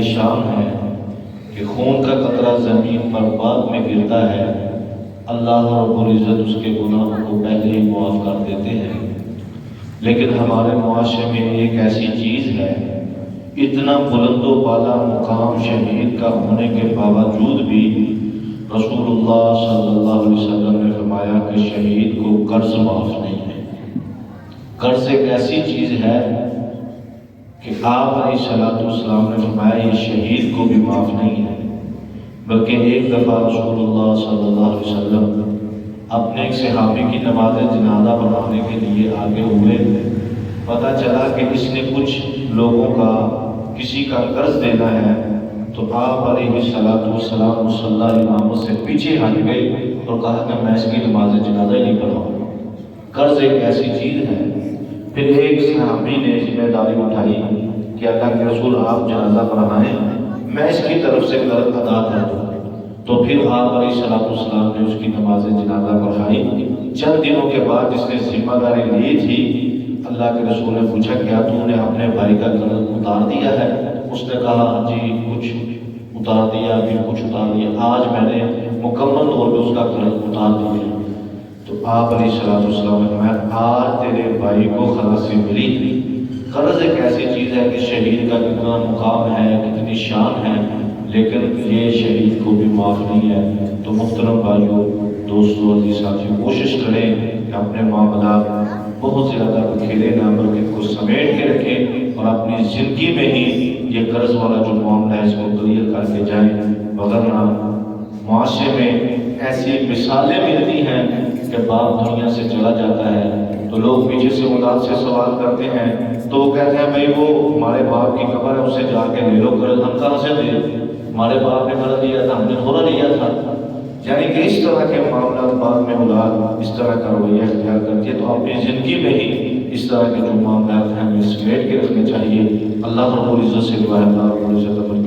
شان ہے کہ خون کا قطرہ زمین پر بعد میں گرتا ہے، اللہ رب العزت اس کے گناہوں کو پہلے ہی معاف کر دیتے ہیں۔ لیکن ہمارے معاشرے میں ایک ایسی چیز ہے، اتنا بلند و بالا مقام شہید کا ہونے کے باوجود بھی رسول اللہ صلی اللہ علیہ وسلم نے فرمایا کہ شہید کو قرض معاف نہیں ہے۔ قرض ایک ایسی چیز ہے کہ آپ علیہ السلام نے فرمایا یہ شہید کو بھی معاف نہیں ہے۔ بلکہ ایک دفعہ رسول اللہ صلی اللہ علیہ وسلم اپنے ایک صحابی کی نماز جنازہ پڑھانے کے لیے آگے ہوئے، پتہ چلا کہ اس نے کچھ لوگوں کا کسی کا قرض دینا ہے، تو آپ علیہ السلام مصلی امامت سے پیچھے ہٹ گئے اور کہا کہ میں اس کی نماز جنازہ ہی نہیں پڑھاؤں گا۔ قرض ایک ایسی چیز ہے۔ پھر ایک صحابی نے ذمہ داری اٹھائی کہ اللہ کے رسول آپ جنازہ پڑھائیں، میں اس کی طرف سے قرض ادا کر دوں۔ تو پھر آپ علیہ السلام نے اس کی نماز جنازہ پڑھائی۔ چند دنوں کے بعد جس نے ذمہ داری لی تھی، اللہ کے رسول نے پوچھا کیا تم نے اپنے بھائی کا قرض اتار دیا ہے؟ اس نے کہا جی کچھ اتار دیا، پھر کچھ اتار دیا، آج میں نے مکمل طور پہ اس کا قرض اتار دیا۔ تو آپ علیہ السلام نے فرمایا آج تیرے بھائی کو خلاصی ملی۔ قرض ایک ایسی چیز ہے کہ شہید کا کتنا مقام ہے، کتنی شان ہے، لیکن یہ شہید کو بھی معاف نہیں ہے۔ تو محترم بھائیوں، دوستوں، عزیز ساتھیوں، کوشش کریں کہ اپنے معاملات بہت زیادہ بکھیرے نہ بلکہ ان کو سمیٹ کے رکھیں اور اپنی زندگی میں ہی یہ قرض والا جو معاملہ ہے اس کو کلیئر کر کے جائیں، وگرنہ معاشرے میں ایسی مثالیں ملتی ہیں کہ باپ دنیا سے چلا جاتا ہے تو لوگ پیچھے سے اولاد سے سوال کرتے ہیں تو وہ کہتے ہیں بھائی وہ ہمارے باپ کی قبر ہے، اسے جا کے لے لو قرض، ہم کہاں سے دیں؟ ہمارے باپ نے قرض لیا تھا، ہم نے تھوڑا لیا تھا۔ یعنی کہ اس طرح کے معاملات بعد میں اولاد اس طرح کا رویہ اختیار کرتی ہے۔ تو اپنی زندگی میں ہی اس طرح کے جو معاملات ہیں ہمیں سمیٹ کے رکھنے چاہیے۔ اللہ رب العزت سے دعا ہے اللہ رب العزت